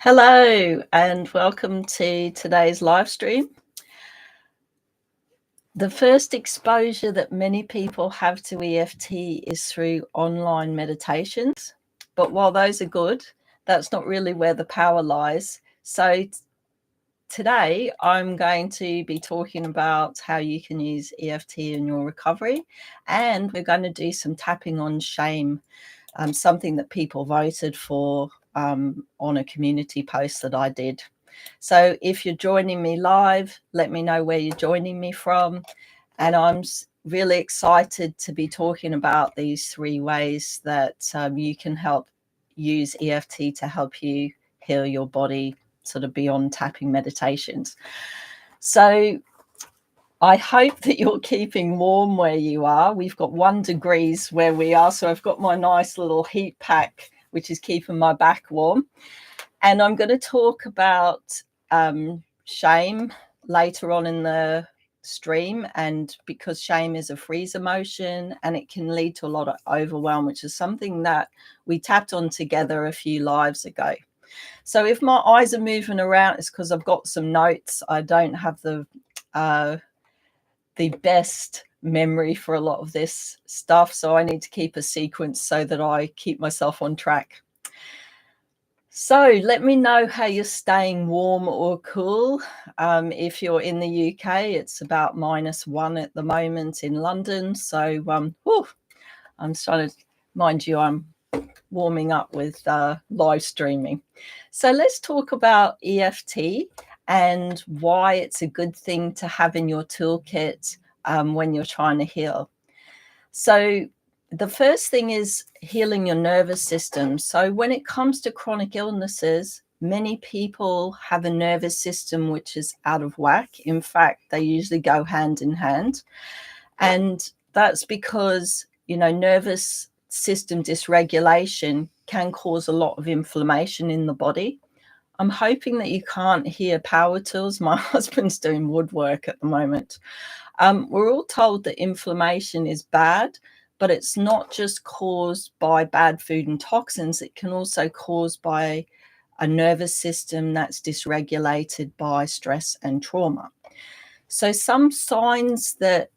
Hello and welcome to today's live stream. The first exposure that many people have to EFT is through online meditations. But while those are good, that's not really where the power lies. So today I'm going to be talking about how you can use EFT in your recovery, and we're going to do some tapping on shame, something that people voted for on a community post that I did. So if you're joining me live, let me know where you're joining me from. And I'm really excited to be talking about these three ways that you can help use EFT to help you heal your body, sort of beyond tapping meditations. So I hope that you're keeping warm where you are. We've got 1 degree where we are. So I've got my nice little heat pack, which is keeping my back warm. And I'm going to talk about shame later on in the stream. And because shame is a freeze emotion and it can lead to a lot of overwhelm, which is something that we tapped on together a few lives ago. So if my eyes are moving around, it's because I've got some notes. I don't have the best memory for a lot of this stuff, so I need to keep a sequence so that I keep myself on track. So let me know how you're staying warm or cool. If you're in the UK, it's about -1 at the moment in London. So I'm trying to, mind you, I'm warming up with live streaming. So let's talk about EFT and why it's a good thing to have in your toolkit when you're trying to heal. So the first thing is healing your nervous system. So when it comes to chronic illnesses, many people have a nervous system which is out of whack. In fact, they usually go hand in hand. And that's because, nervous system dysregulation can cause a lot of inflammation in the body. I'm hoping that you can't hear power tools. My husband's doing woodwork at the moment. We're all told that inflammation is bad, but it's not just caused by bad food and toxins. It can also cause by a nervous system that's dysregulated by stress and trauma. So some signs that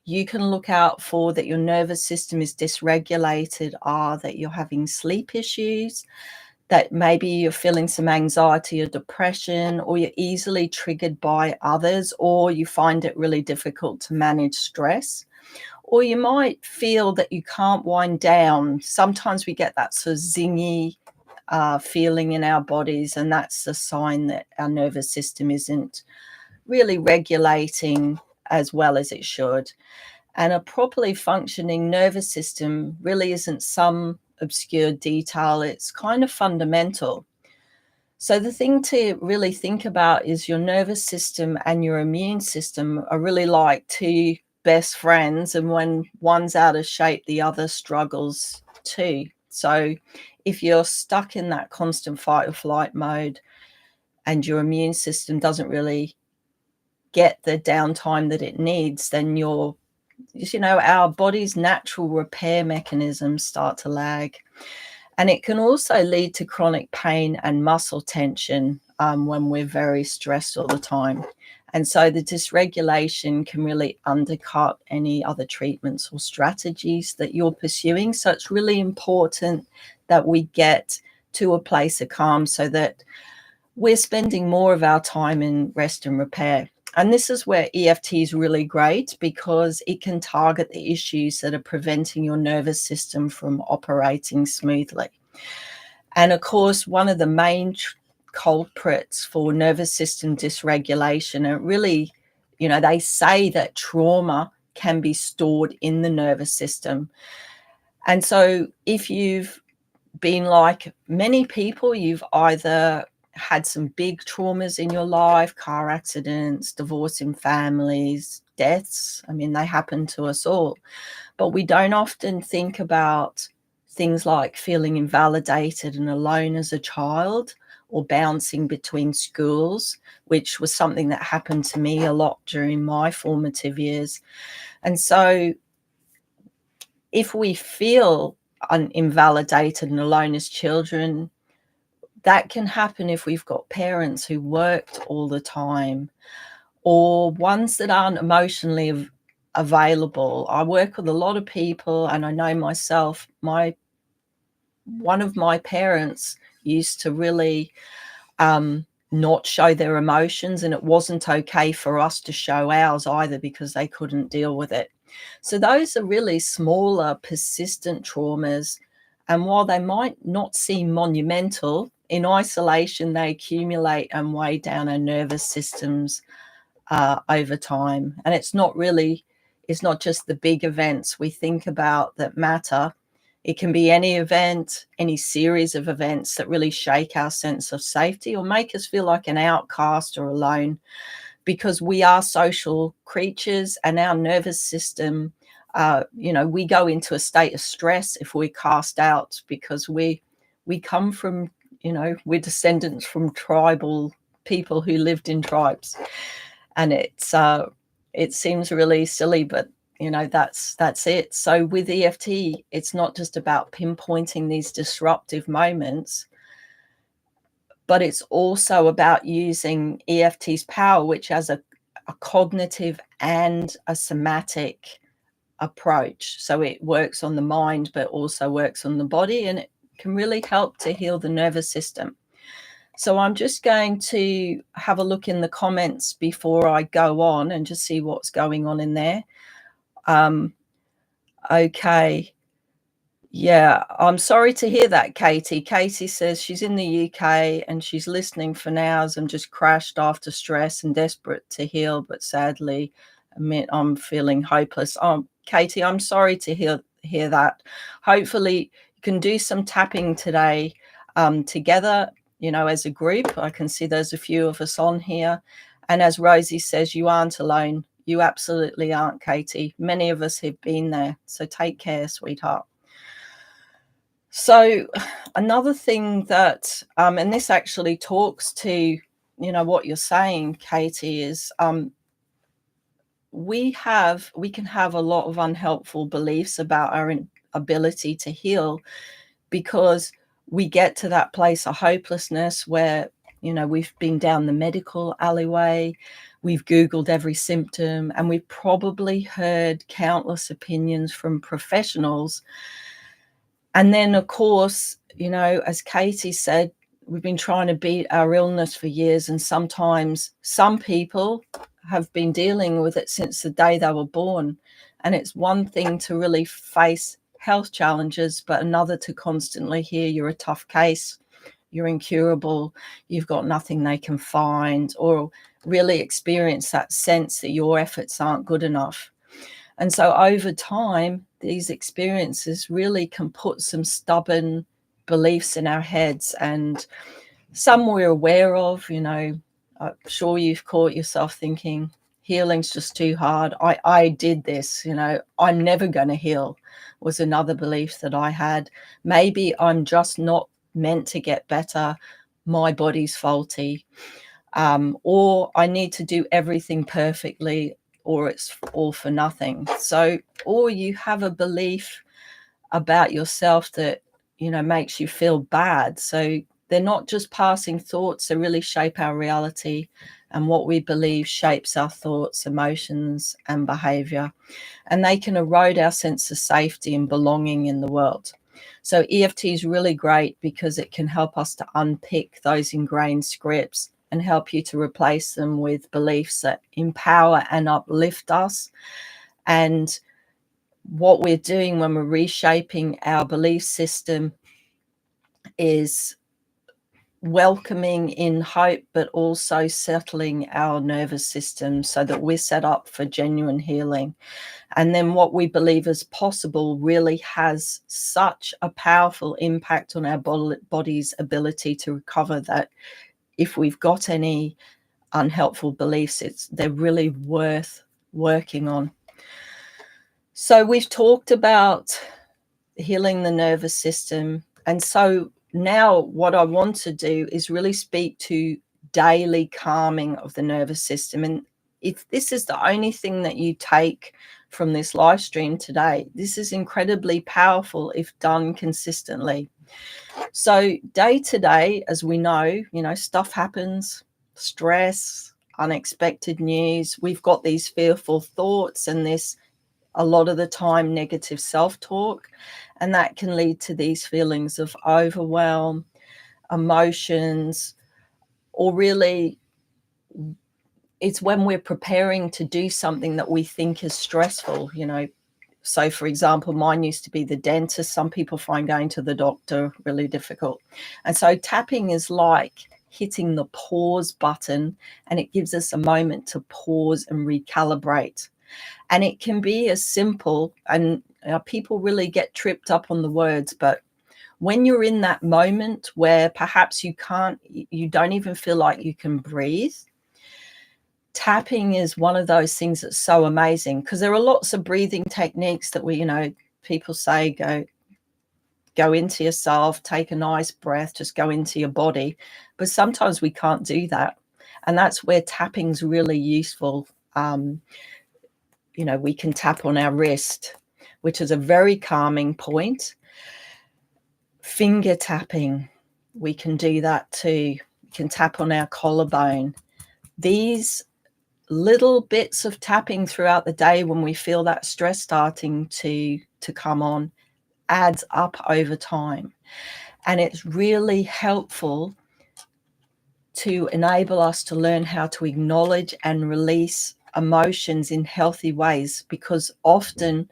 you can look out for that your nervous system is dysregulated are that you're having sleep issues, that maybe you're feeling some anxiety or depression, or you're easily triggered by others, or you find it really difficult to manage stress, or you might feel that you can't wind down. Sometimes we get that sort of zingy feeling in our bodies, and that's a sign that our nervous system isn't really regulating as well as it should. And a properly functioning nervous system really isn't some obscure detail, it's kind of fundamental. So the thing to really think about is your nervous system and your immune system are really like two best friends, and when one's out of shape, the other struggles too. So if you're stuck in that constant fight or flight mode and your immune system doesn't really get the downtime that it needs, then our body's natural repair mechanisms start to lag. And it can also lead to chronic pain and muscle tension when we're very stressed all the time. And so the dysregulation can really undercut any other treatments or strategies that you're pursuing. So it's really important that we get to a place of calm so that we're spending more of our time in rest and repair. And this is where EFT is really great, because it can target the issues that are preventing your nervous system from operating smoothly. And of course, one of the main culprits for nervous system dysregulation, and really, they say that trauma can be stored in the nervous system. And so if you've been like many people, you've either had some big traumas in your life, car accidents, divorce in families, deaths. I mean, they happen to us all. But we don't often think about things like feeling invalidated and alone as a child, or bouncing between schools, which was something that happened to me a lot during my formative years. And so if we feel invalidated and alone as children, that can happen if we've got parents who worked all the time, or ones that aren't emotionally available. I work with a lot of people, and I know myself, one of my parents used to really not show their emotions, and it wasn't okay for us to show ours either because they couldn't deal with it. So those are really smaller, persistent traumas. And while they might not seem monumental, in isolation, they accumulate and weigh down our nervous systems over time. And it's not just the big events we think about that matter. It can be any event, any series of events that really shake our sense of safety or make us feel like an outcast or alone, because we are social creatures and our nervous system, we go into a state of stress if we're cast out, because we come from, we're descendants from tribal people who lived in tribes. And it seems really silly, but that's it. So with EFT, it's not just about pinpointing these disruptive moments, but it's also about using EFT's power, which has a cognitive and a somatic approach. So it works on the mind, but also works on the body, and it can really help to heal the nervous system. So I'm just going to have a look in the comments before I go on and just see what's going on in there. Okay. Yeah, I'm sorry to hear that, Katie. Katie says she's in the UK and she's listening for now as I'm just crashed after stress and desperate to heal, but sadly, I'm feeling hopeless. Katie, I'm sorry to hear that. Hopefully, you can do some tapping today together, as a group. I can see there's a few of us on here. And as Rosie says, you aren't alone. You absolutely aren't, Katie. Many of us have been there. So take care, sweetheart. So another thing that, and this actually talks to, what you're saying, Katie, is we can have a lot of unhelpful beliefs about our ability to heal, because we get to that place of hopelessness where, we've been down the medical alleyway, we've Googled every symptom, and we've probably heard countless opinions from professionals. And then, of course, as Katie said, we've been trying to beat our illness for years. And sometimes some people have been dealing with it since the day they were born. And it's one thing to really face health challenges, but another to constantly hear you're a tough case, you're incurable, you've got nothing they can find, or really experience that sense that your efforts aren't good enough. And so over time, these experiences really can put some stubborn beliefs in our heads, and some we're aware of. I'm sure you've caught yourself thinking, healing's just too hard. I did this, I'm never going to heal, was another belief that I had. Maybe I'm just not meant to get better. My body's faulty. Or I need to do everything perfectly, or it's all for nothing. So, or you have a belief about yourself that, makes you feel bad. So they're not just passing thoughts, they really shape our reality. And what we believe shapes our thoughts, emotions, and behavior. And they can erode our sense of safety and belonging in the world. So EFT is really great because it can help us to unpick those ingrained scripts and help you to replace them with beliefs that empower and uplift us. And what we're doing when we're reshaping our belief system is welcoming in hope, but also settling our nervous system so that we're set up for genuine healing. And then what we believe is possible really has such a powerful impact on our body's ability to recover, that if we've got any unhelpful beliefs, they're really worth working on. So we've talked about healing the nervous system. And so now what I want to do is really speak to daily calming of the nervous system. And if this is the only thing that you take from this live stream today, this is incredibly powerful if done consistently. So day to day, as we know, stuff happens, stress, unexpected news. We've got these fearful thoughts and this, a lot of the time, negative self-talk, and that can lead to these feelings of overwhelm, emotions, or really it's when we're preparing to do something that we think is stressful. So for example, mine used to be the dentist. Some people find going to the doctor really difficult. And so tapping is like hitting the pause button, and it gives us a moment to pause and recalibrate. And it can be as simple, and people really get tripped up on the words, but when you're in that moment where perhaps you don't even feel like you can breathe, tapping is one of those things that's so amazing, because there are lots of breathing techniques that people say, go into yourself, take a nice breath, just go into your body. But sometimes we can't do that. And that's where tapping's really useful. We can tap on our wrist, which is a very calming point. Finger tapping, we can do that too. We can tap on our collarbone. These little bits of tapping throughout the day when we feel that stress starting to come on adds up over time. And it's really helpful to enable us to learn how to acknowledge and release emotions in healthy ways, because often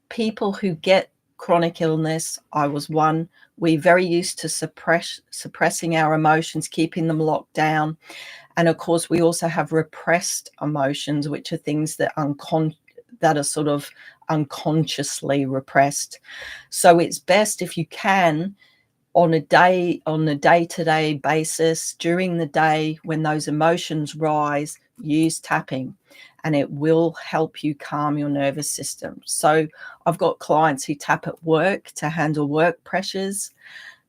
people who get chronic illness, I was one, we're very used to suppressing our emotions, keeping them locked down. And of course, we also have repressed emotions, which are things that are sort of unconsciously repressed. So it's best if you can, on a day-to-day basis, during the day, when those emotions rise, use tapping, and it will help you calm your nervous system. So I've got clients who tap at work to handle work pressures,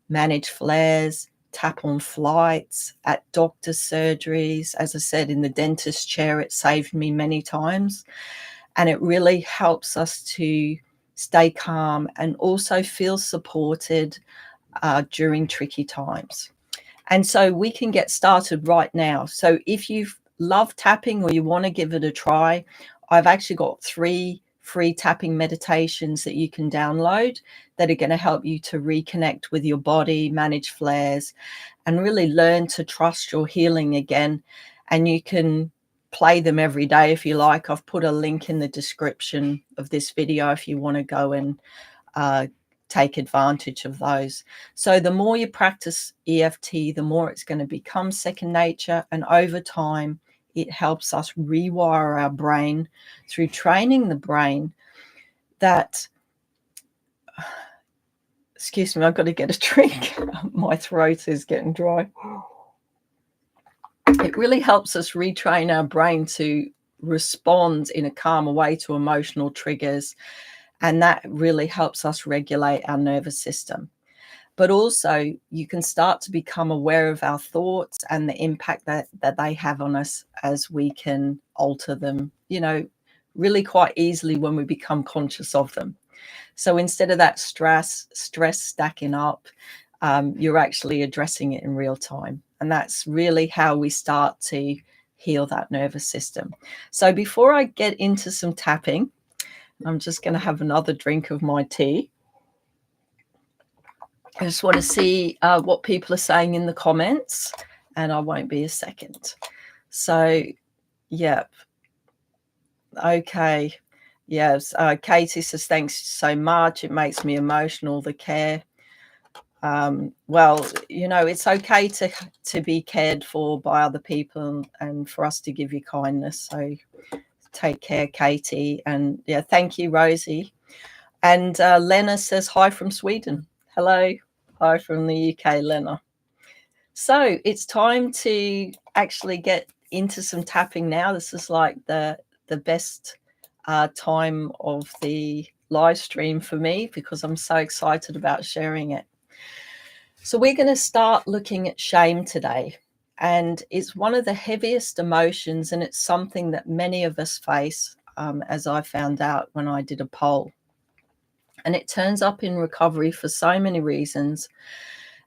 manage flares, tap on flights, at doctor surgeries. As I said, in the dentist chair, it saved me many times. And it really helps us to stay calm and also feel supported during tricky times. And so we can get started right now. So if you love tapping or you want to give it a try, I've actually got 3 free tapping meditations that you can download that are going to help you to reconnect with your body, manage flares, and really learn to trust your healing again. And you can play them every day if you like. I've put a link in the description of this video if you want to go and take advantage of those. So the more you practice EFT, the more it's going to become second nature, and over time it helps us rewire our brain through training the brain that, excuse me, I've got to get a drink. My throat is getting dry. It really helps us retrain our brain to respond in a calmer way to emotional triggers, and that really helps us regulate our nervous system. But also, you can start to become aware of our thoughts and the impact that they have on us, as we can alter them, really quite easily when we become conscious of them. So instead of that stress stacking up, you're actually addressing it in real time. And that's really how we start to heal that nervous system. So before I get into some tapping, I'm just going to have another drink of my tea. I just want to see what people are saying in the comments, and I won't be a second. So, yep. Okay. Yes. Katie says, thanks so much. It makes me emotional, the care. Well, it's okay to be cared for by other people, and for us to give you kindness. So take care, Katie. And yeah, thank you, Rosie. And Lena says, hi from Sweden. Hello. Hi from the UK, Lena. So it's time to actually get into some tapping now. This is like the best time of the live stream for me, because I'm so excited about sharing it. So we're going to start looking at shame today. And it's one of the heaviest emotions, and it's something that many of us face, as I found out when I did a poll. And it turns up in recovery for so many reasons.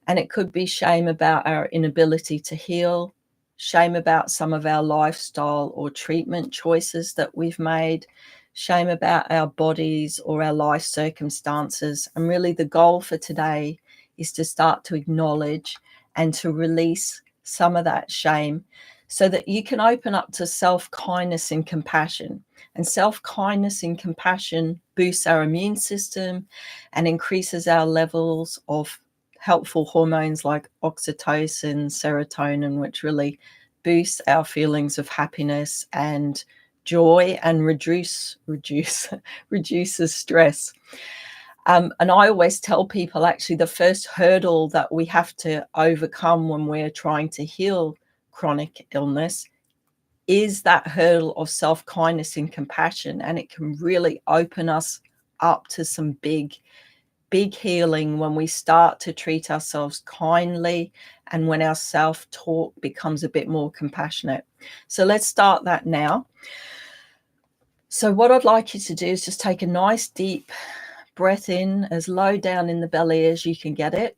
And it could be shame about our inability to heal, shame about some of our lifestyle or treatment choices that we've made, shame about our bodies or our life circumstances. And really, the goal for today is to start to acknowledge and to release some of that shame so that you can open up to self-kindness and compassion. And self-kindness and compassion boosts our immune system and increases our levels of helpful hormones like oxytocin, serotonin, which really boosts our feelings of happiness and joy and reduces stress. And I always tell people, actually, the first hurdle that we have to overcome when we're trying to heal chronic illness is that hurdle of self-kindness and compassion. And it can really open us up to some big healing when we start to treat ourselves kindly and when our self-talk becomes a bit more compassionate. So let's start that now. So what I'd like you to do is just take a nice deep breath in, as low down in the belly as you can get it,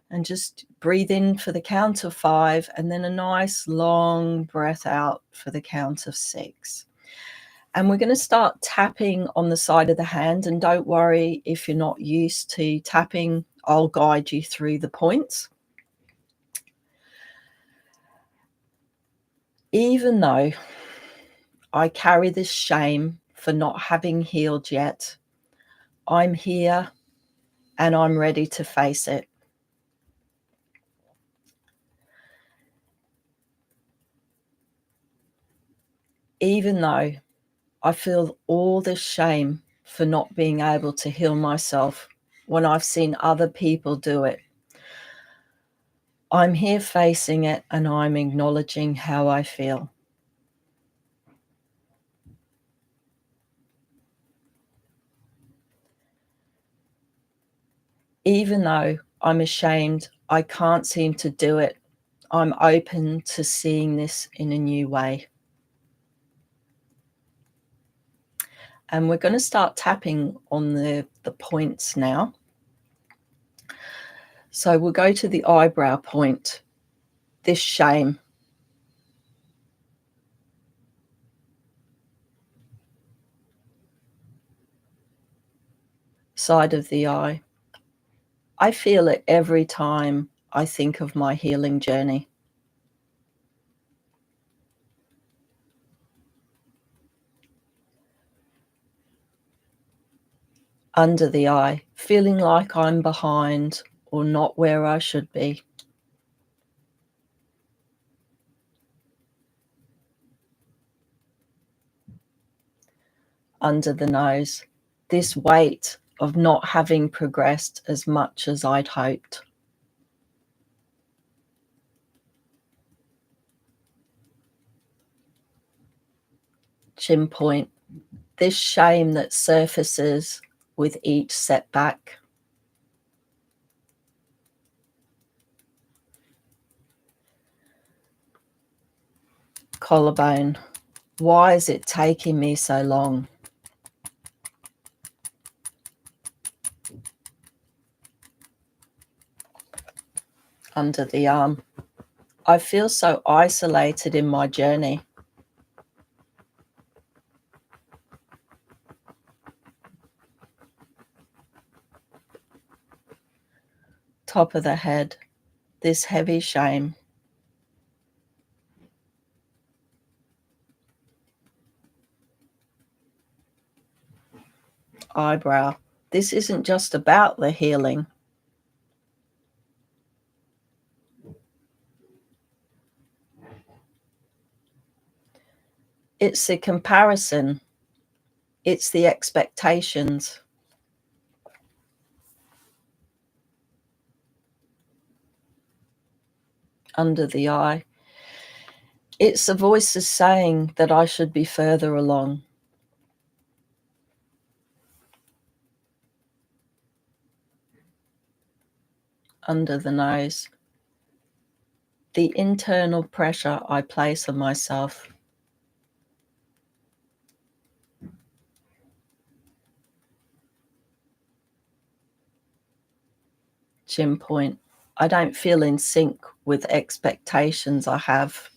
and just breathe in for the count of 5, and then a nice long breath out for the count of 6. And we're going to start tapping on the side of the hand. And don't worry if you're not used to tapping, I'll guide you through the points. Even though I carry this shame for not having healed yet, I'm here and I'm ready to face it. Even though I feel all this shame for not being able to heal myself when I've seen other people do it, I'm here facing it and I'm acknowledging how I feel. Even though I'm ashamed, I can't seem to do it, I'm open to seeing this in a new way. And we're going to start tapping on the points now. So we'll go to the eyebrow point, this shame. Side of the eye. I feel it every time I think of my healing journey. Under the eye, feeling like I'm behind or not where I should be. Under the nose, this weight of not having progressed as much as I'd hoped. Chin point, this shame that surfaces with each setback. Collarbone, why is it taking me so long? Under the arm, I feel so isolated in my journey. Top of the head, this heavy shame. Eyebrow, this isn't just about the healing. It's the comparison. It's the expectations. Under the eye, it's the voices saying that I should be further along. Under the nose, the internal pressure I place on myself. Chin point, I don't feel in sync with expectations I have.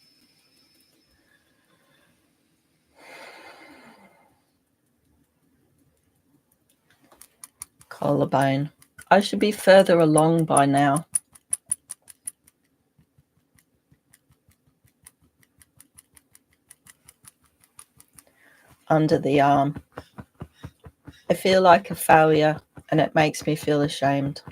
Collarbone. I should be further along by now. Under the arm. I feel like a failure and it makes me feel ashamed.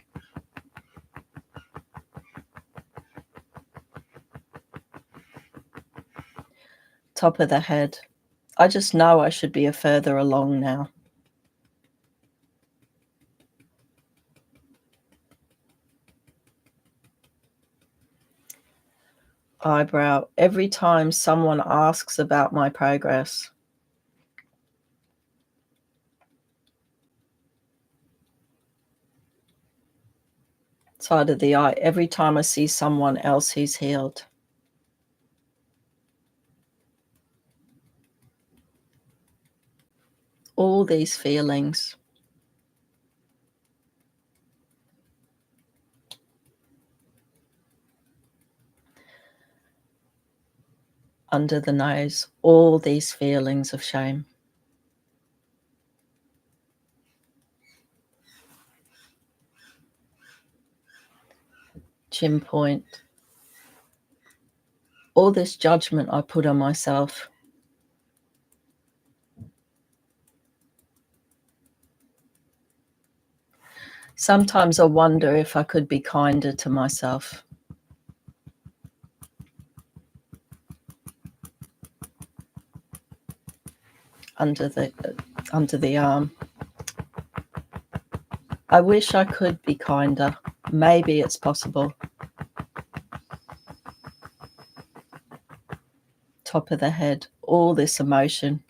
Top of the head. I just know I should be further along now. Eyebrow. Every time someone asks about my progress. Side of the eye. Every time I see someone else who's healed. All these feelings. Under the nose. All these feelings of shame. Chin point. All this judgment I put on myself. Sometimes I wonder if I could be kinder to myself. Under the arm. I wish I could be kinder. Maybe it's possible. Top of the head. All this emotion.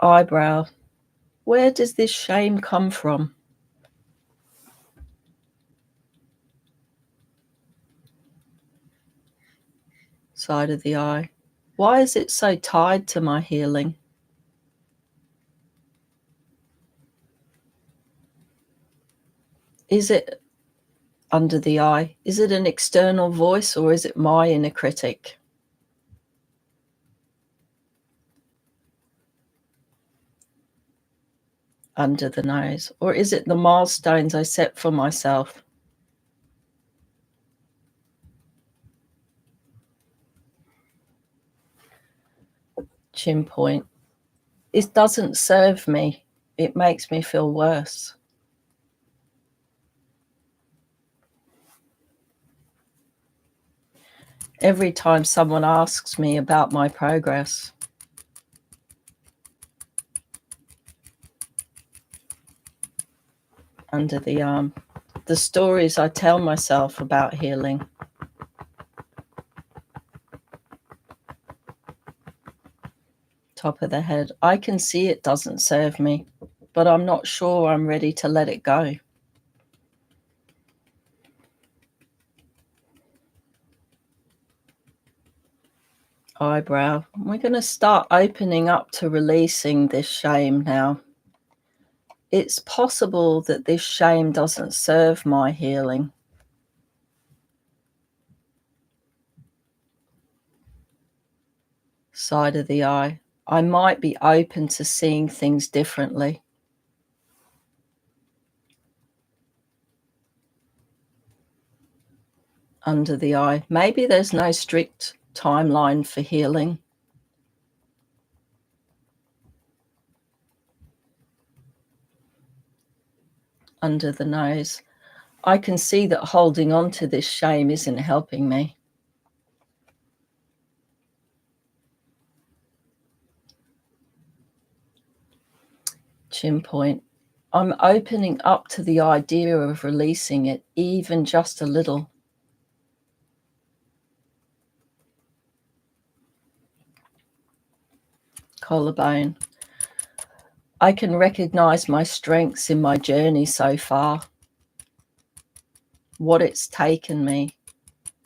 Eyebrow. Where does this shame come from? Side of the eye. Why is it so tied to my healing? Is it under the eye? Is it an external voice or is it my inner critic? Under the nose. Or is it the milestones I set for myself? Chin point. It doesn't serve me. It makes me feel worse. Every time someone asks me about my progress. Under the arm. The stories I tell myself about healing. Top of the head. I can see it doesn't serve me, but I'm not sure I'm ready to let it go. Eyebrow. We're going to start opening up to releasing this shame now. It's possible that this shame doesn't serve my healing. Side of the eye. I might be open to seeing things differently. Under the eye. Maybe there's no strict timeline for healing. Under the nose. I can see that holding on to this shame isn't helping me. Chin point. I'm opening up to the idea of releasing it, even just a little. Collarbone. I can recognize my strengths in my journey so far. What it's taken me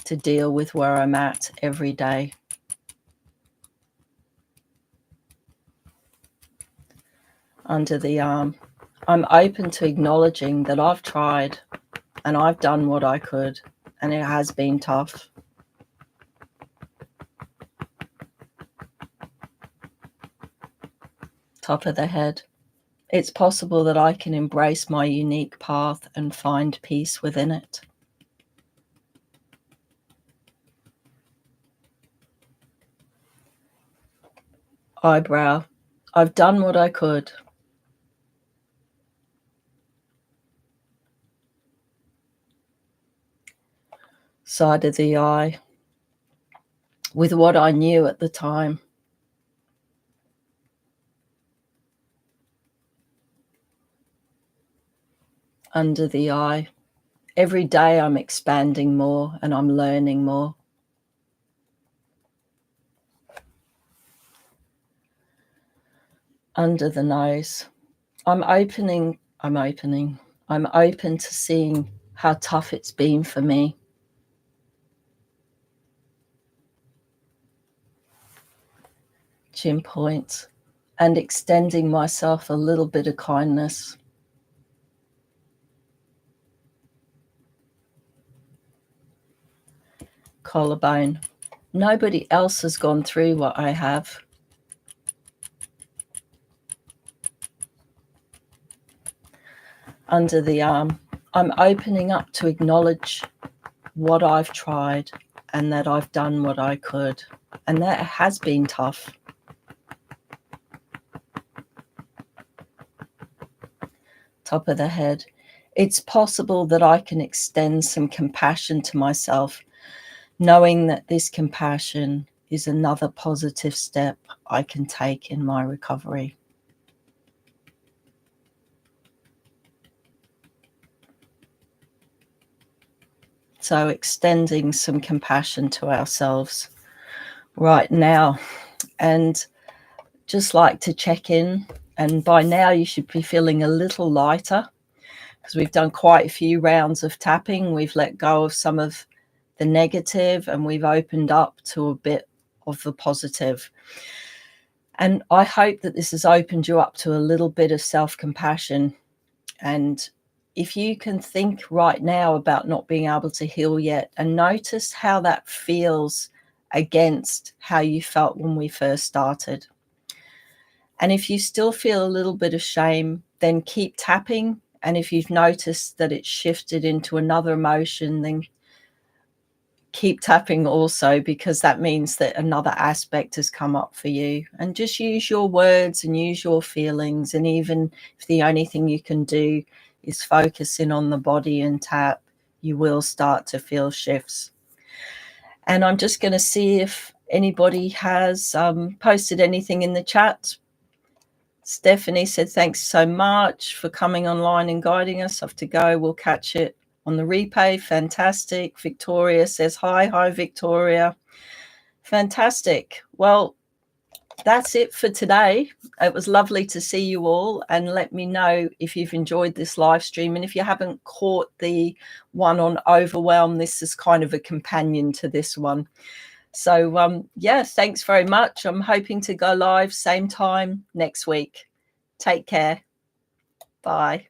to deal with where I'm at every day. under the arm. I'm open to acknowledging that I've tried and I've done what I could, and it has been tough. Top of the head. It's possible that I can embrace my unique path and find peace within it. Eyebrow. I've done what I could. Side of the eye. With what I knew at the time. Under the eye. Every day I'm expanding more and I'm learning more. Under the nose. I'm open to seeing how tough it's been for me. Chin point. And extending myself a little bit of kindness. Collarbone. Nobody else has gone through what I have. Under the arm. I'm opening up to acknowledge what I've tried and that I've done what I could, and that has been tough. Top of the head. It's possible that I can extend some compassion to myself, knowing that this compassion is another positive step I can take in my recovery. So extending some compassion to ourselves right now, and just like to check in, and by now you should be feeling a little lighter because we've done quite a few rounds of tapping. We've let go of some of the negative and we've opened up to a bit of the positive. And I hope that this has opened you up to a little bit of self-compassion. And if you can think right now about not being able to heal yet, and notice how that feels against how you felt when we first started. And if you still feel a little bit of shame, then keep tapping. And if you've noticed that it's shifted into another emotion, then keep tapping also, because that means that another aspect has come up for you. And just use your words and use your feelings. And even if the only thing you can do is focus in on the body and tap, you will start to feel shifts. And I'm just going to see if anybody has posted anything in the chat. Stephanie said, thanks so much for coming online and guiding us. I have to go. We'll catch it on the replay. Fantastic. Victoria says, hi, Victoria. Fantastic. Well, that's it for today. It was lovely to see you all, and let me know if you've enjoyed this live stream. And if you haven't caught the one on overwhelm, this is kind of a companion to this one. So yeah, thanks very much. I'm hoping to go live same time next week. Take care. Bye.